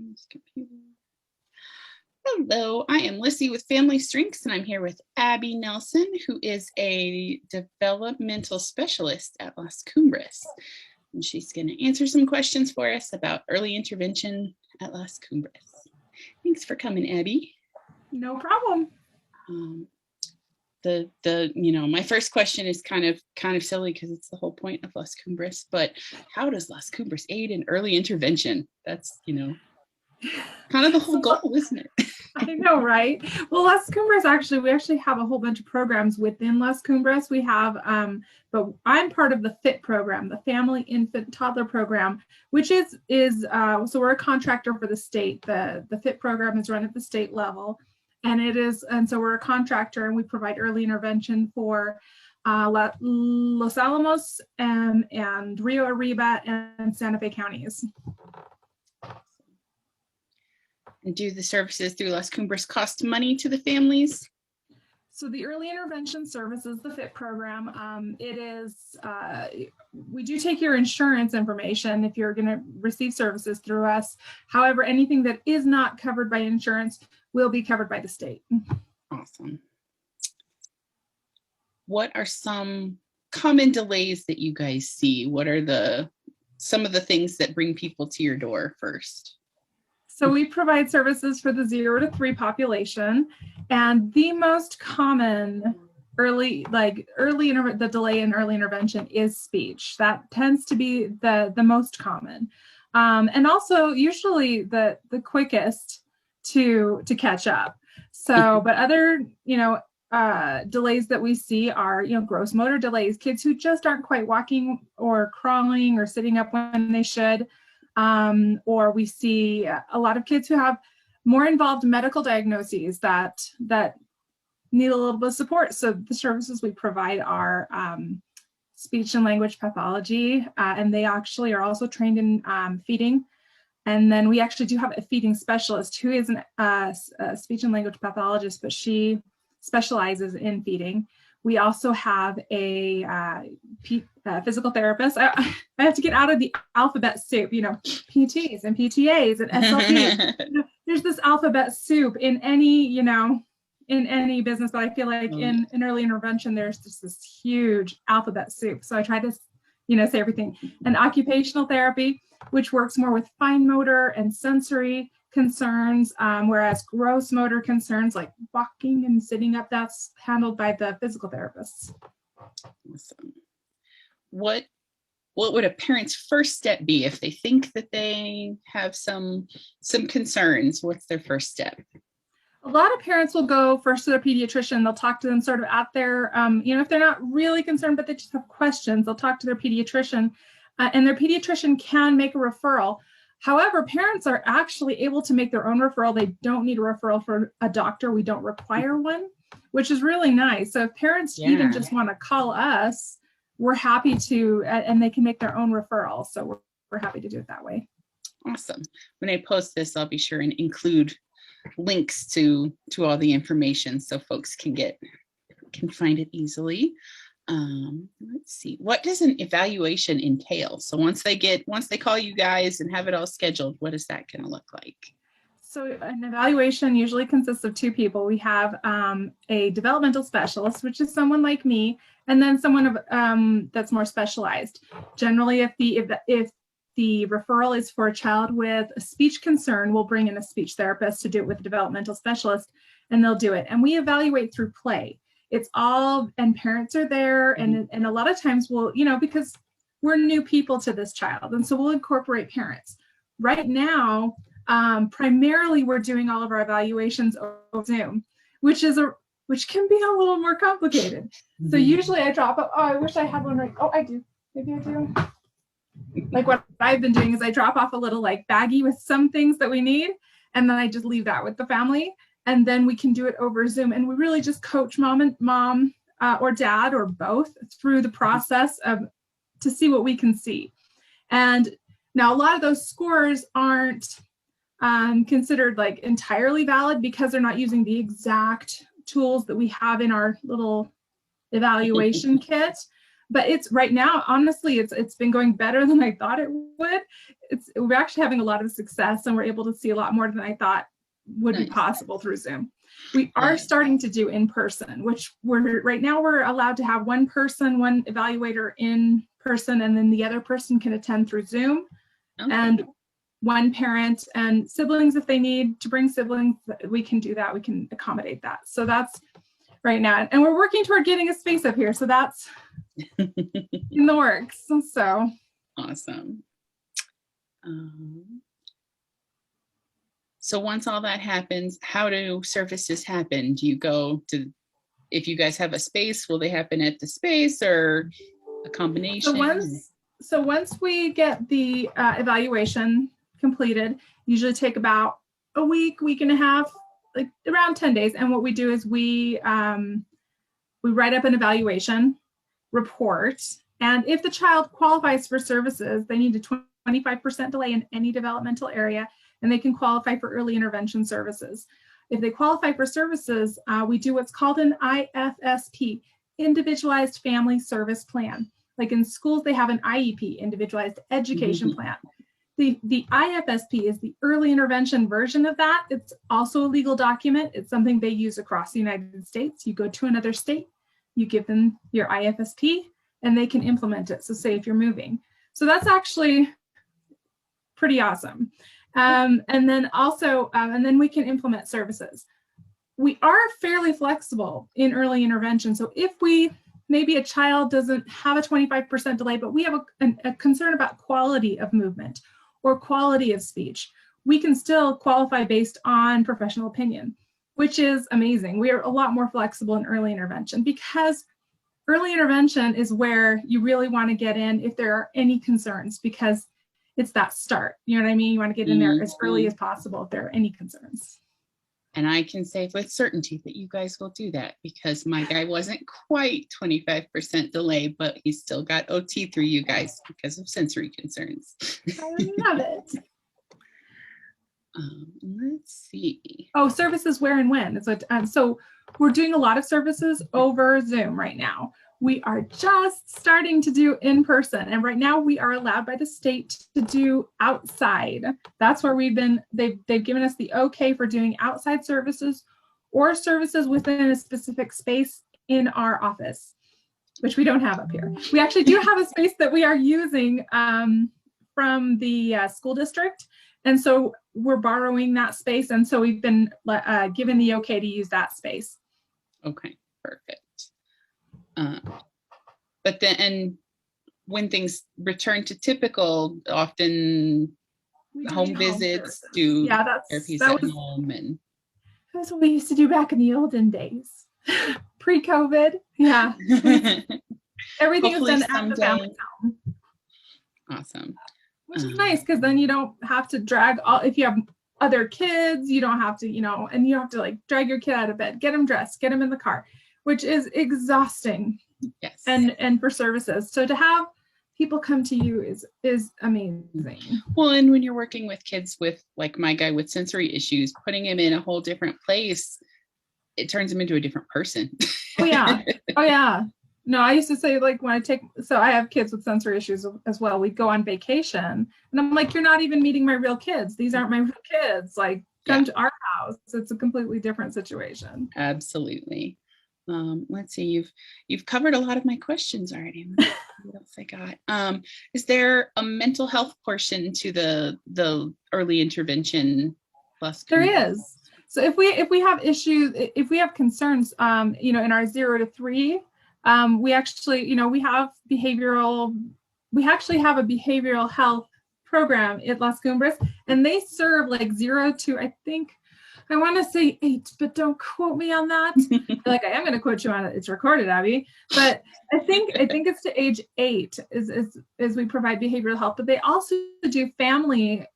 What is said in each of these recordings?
this computer. Hello, I am Lissie with Family Strengths, and I'm here with Abbie Nelson, who is a developmental specialist at Las Cumbres. And she's going to answer some questions for us about early intervention at Las Cumbres. Thanks for coming, Abbie. No problem. My first question is kind of silly because it's the whole point of Las Cumbres, but how does Las Cumbres aid in early intervention? That's, kind of the whole goal, isn't it? I know, right? Well, Las Cumbres, we actually have a whole bunch of programs within Las Cumbres. We have, but I'm part of the FIT program, the Family Infant Toddler Program, which so we're a contractor for the state. The FIT program is run at the state level, and so we're a contractor, and we provide early intervention for Los Alamos and Rio Arriba and Santa Fe counties. And do the services through Las Cumbres cost money to the families? So the early intervention services, the FIT program, we do take your insurance information if you're going to receive services through us. However, anything that is not covered by insurance will be covered by the state. Awesome. What are some common delays that you guys see? What are some of the things that bring people to your door first? So we provide services for the 0 to 3 population, and the most common the delay in early intervention is speech. That tends to be the most common, and also usually the quickest to catch up. So, but other delays that we see are gross motor delays, kids who just aren't quite walking or crawling or sitting up when they should. Or we see a lot of kids who have more involved medical diagnoses that need a little bit of support. So the services we provide are speech and language pathology, and they actually are also trained in feeding. And then we actually do have a feeding specialist who is a speech and language pathologist, but she specializes in feeding. We also have a physical therapist. I have to get out of the alphabet soup, PTs and PTAs and SLPs. There's this alphabet soup in any business, but I feel like in early intervention, there's just this huge alphabet soup. So I try to, say everything. And occupational therapy, which works more with fine motor and sensory concerns, whereas gross motor concerns like walking and sitting up, that's handled by the physical therapists. Awesome. What would a parent's first step be if they think that they have some concerns? What's their first step? A lot of parents will go first to their pediatrician. They'll talk to them sort of at their, if they're not really concerned, but they just have questions, they'll talk to their pediatrician, and their pediatrician can make a referral. However, parents are actually able to make their own referral. They don't need a referral for a doctor. We don't require one, which is really nice. So if parents even just want to call us, we're happy to, and they can make their own referral. So we're happy to do it that way. Awesome. When I post this, I'll be sure and include links to all the information so folks can find it easily. Let's see, what does an evaluation entail? So once they call you guys and have it all scheduled, what is that going to look like? So an evaluation usually consists of 2 people. We have a developmental specialist, which is someone like me, and then someone that's more specialized. Generally, if the referral is for a child with a speech concern, we'll bring in a speech therapist to do it with a developmental specialist, and they'll do it. And we evaluate through play. And parents are there, and a lot of times we'll, because we're new people to this child, and so we'll incorporate parents. Right now, primarily we're doing all of our evaluations over Zoom, which can be a little more complicated. Mm-hmm. So usually I drop up, I wish I had one right. Oh, I do. Maybe I do. Like what I've been doing is I drop off a little baggie with some things that we need, and then I just leave that with the family. And then we can do it over Zoom. And we really just coach mom or dad or both through the process to see what we can see. And now a lot of those scores aren't considered entirely valid because they're not using the exact tools that we have in our little evaluation kit. but it's right now, honestly, it's been going better than I thought it would. We're actually having a lot of success, and we're able to see a lot more than I thought would be possible through Zoom. We are starting to do in person, which right now we're allowed to have one evaluator in person, and then the other person can attend through Zoom. Okay. And one parent and siblings, if they need to bring siblings, we can do that. We can accommodate that. So that's right now. And we're working toward getting a space up here. So that's in the works. So awesome. So once all that happens, how do services happen? Do you go to, if you guys have a space, will they happen at the space or a combination? So once we get the evaluation completed, usually take about a week and a half, like around 10 days. And what we do is we write up an evaluation report. And if the child qualifies for services, they need a 25% delay in any developmental area, and they can qualify for early intervention services. If they qualify for services, we do what's called an IFSP, Individualized Family Service Plan. Like in schools, they have an IEP, Individualized Education Plan. The IFSP is the early intervention version of that. It's also a legal document. It's something they use across the United States. You go to another state, you give them your IFSP, and they can implement it. So say if you're moving. So that's actually pretty awesome. And then also, and then we can implement services. We are fairly flexible in early intervention. So if maybe a child doesn't have a 25% delay, but we have a concern about quality of movement or quality of speech, we can still qualify based on professional opinion, which is amazing. We are a lot more flexible in early intervention, because early intervention is where you really want to get in if there are any concerns, because it's that start. You know what I mean? You want to get in there as early as possible if there are any concerns. And I can say with certainty that you guys will do that, because my guy wasn't quite 25% delay, but he still got OT through you guys because of sensory concerns. I love it. Let's see. Oh, services where and when. So we're doing a lot of services over Zoom right now. We are just starting to do in person. And right now we are allowed by the state to do outside. That's where they've given us the okay for doing outside services or services within a specific space in our office, which we don't have up here. We actually do have a space that we are using from the school district. And so we're borrowing that space. And so we've been given the okay to use that space. Okay, perfect. But then when things return to typical, often home visits do therapies at home. And that's what we used to do back in the olden days, pre-COVID. Yeah. Everything is done at the family home. Awesome. Which is nice, because then you don't have to drag if you have other kids, you don't have to, and you have to like drag your kid out of bed, get them dressed, get them in the car, which is exhausting. Yes. And for services. So to have people come to you is amazing. Well, and when you're working with kids with, like my guy with sensory issues, putting him in a whole different place, it turns him into a different person. Oh yeah. No, I used to say, like, when I have kids with sensory issues as well. We'd go on vacation and I'm like, you're not even meeting my real kids. These aren't my real kids. Like, come to our house. It's a completely different situation. Absolutely. Let's see, you've covered a lot of my questions already. What else I got? Is there a mental health portion to the early intervention Las Cumbres? There is. So if we have issues, if we have concerns, in our 0 to 3, we actually, we have a behavioral health program at Las Cumbres, and they serve like 0 to, I want to say 8, but don't quote me on that. Like, I am going to quote you on it. It's recorded, Abbie. But I think it's to age 8 is we provide behavioral health, but they also do family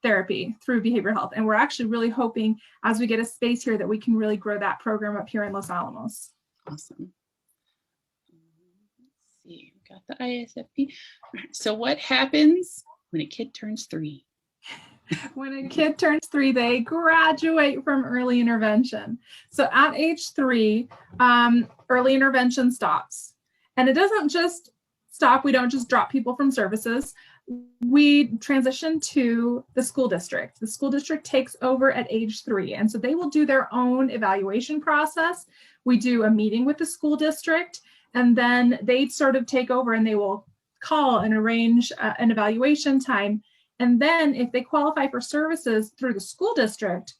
therapy through behavioral health. And we're actually really hoping, as we get a space here, that we can really grow that program up here in Los Alamos. Awesome. Let's see, we got the ISFP. So what happens when a kid turns 3? When a kid turns 3, they graduate from early intervention. So at age 3, early intervention stops. And it doesn't just stop. We don't just drop people from services. We transition to the school district. The school district takes over at age 3. And so they will do their own evaluation process. We do a meeting with the school district, and then they sort of take over and they will call and arrange an evaluation time. And then if they qualify for services through the school district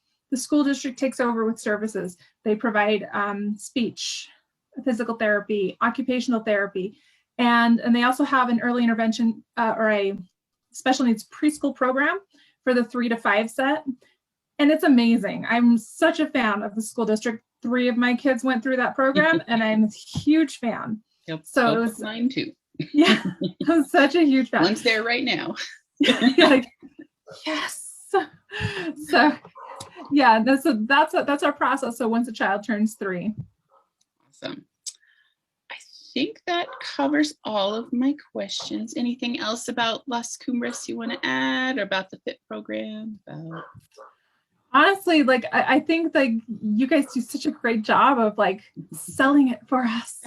takes over with services. They provide speech, physical therapy, occupational therapy, and they also have an early intervention or a special needs preschool program for the 3 to 5 set. And it's amazing. I'm such a fan of the school district. 3 of my kids went through that program, and I'm a huge fan. Yep. So it was mine too. Yeah, I'm such a huge fan. One's there right now. Like, yes. So yeah, that's our process. So once a child turns 3. Awesome. I think that covers all of my questions. Anything else about Las Cumbres you want to add, or about the FIT program? Honestly, like I think like you guys do such a great job of like selling it for us.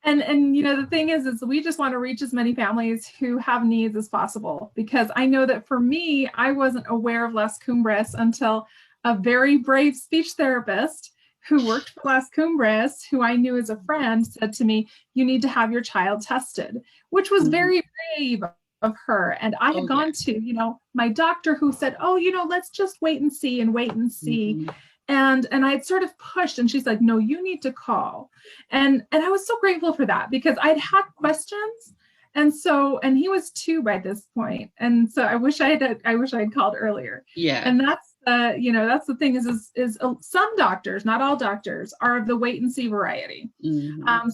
And you know, the thing is we just want to reach as many families who have needs as possible, because I know that for me, I wasn't aware of Las Cumbres until a very brave speech therapist who worked for Las Cumbres, who I knew as a friend, said to me, "You need to have your child tested," which was very brave of her. And I had gone to, you know, my doctor, who said, "Oh, you know, let's just wait and see and wait and see." And I'd sort of pushed, and she's like, "No, you need to call." And I was so grateful for that, because I'd had questions. And he was 2 by this point. And so I wish I had called earlier. Yeah. And that's you know, that's the thing is some doctors, not all doctors, are of the wait and see variety.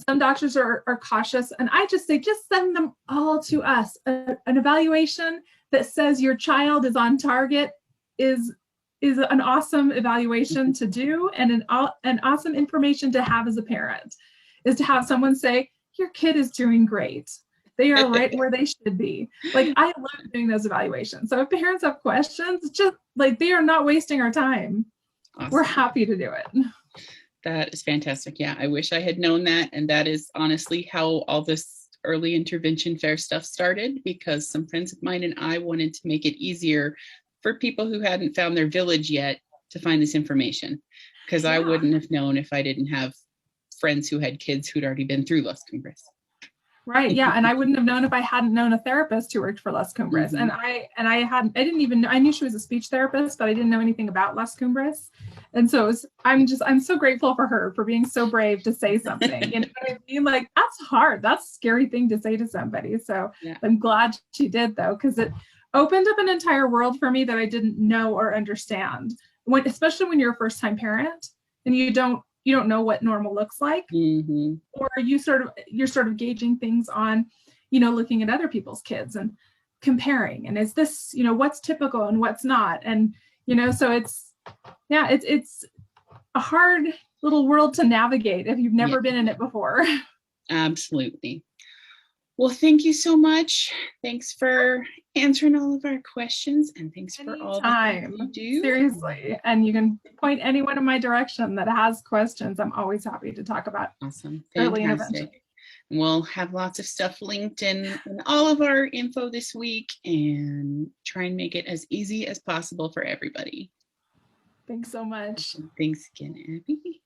Some doctors are cautious, and I just say, just send them all to us. An evaluation that says your child is on target is an awesome evaluation to do, and an awesome information to have as a parent, is to have someone say, your kid is doing great. They are right where they should be. Like, I love doing those evaluations. So if parents have questions, just like, they are not wasting our time. Awesome. We're happy to do it. That is fantastic. Yeah, I wish I had known that. And that is honestly how all this early intervention fair stuff started, because some friends of mine and I wanted to make it easier for people who hadn't found their village yet to find this information, because I wouldn't have known if I didn't have friends who had kids who'd already been through Las Cumbres. Right. Yeah. And I wouldn't have known if I hadn't known a therapist who worked for Las Cumbres. And I didn't even know, I knew she was a speech therapist, but I didn't know anything about Las Cumbres. And so I'm so grateful for her for being so brave to say something. You know what I mean? Like, that's hard. That's a scary thing to say to somebody. So I'm glad she did, though, because it opened up an entire world for me that I didn't know or understand. Especially when you're a first-time parent and you don't know what normal looks like, or you're sort of gauging things on, you know, looking at other people's kids and comparing, and is this, you know, what's typical and what's not, and you know, so it's a hard little world to navigate if you've never been in it before. Absolutely. Well, thank you so much. Thanks for answering all of our questions, and thanks for all the things you do. Seriously. And you can point anyone in my direction that has questions. I'm always happy to talk about early intervention. We'll have lots of stuff linked in all of our info this week, and try and make it as easy as possible for everybody. Thanks so much. Thanks again, Abbie.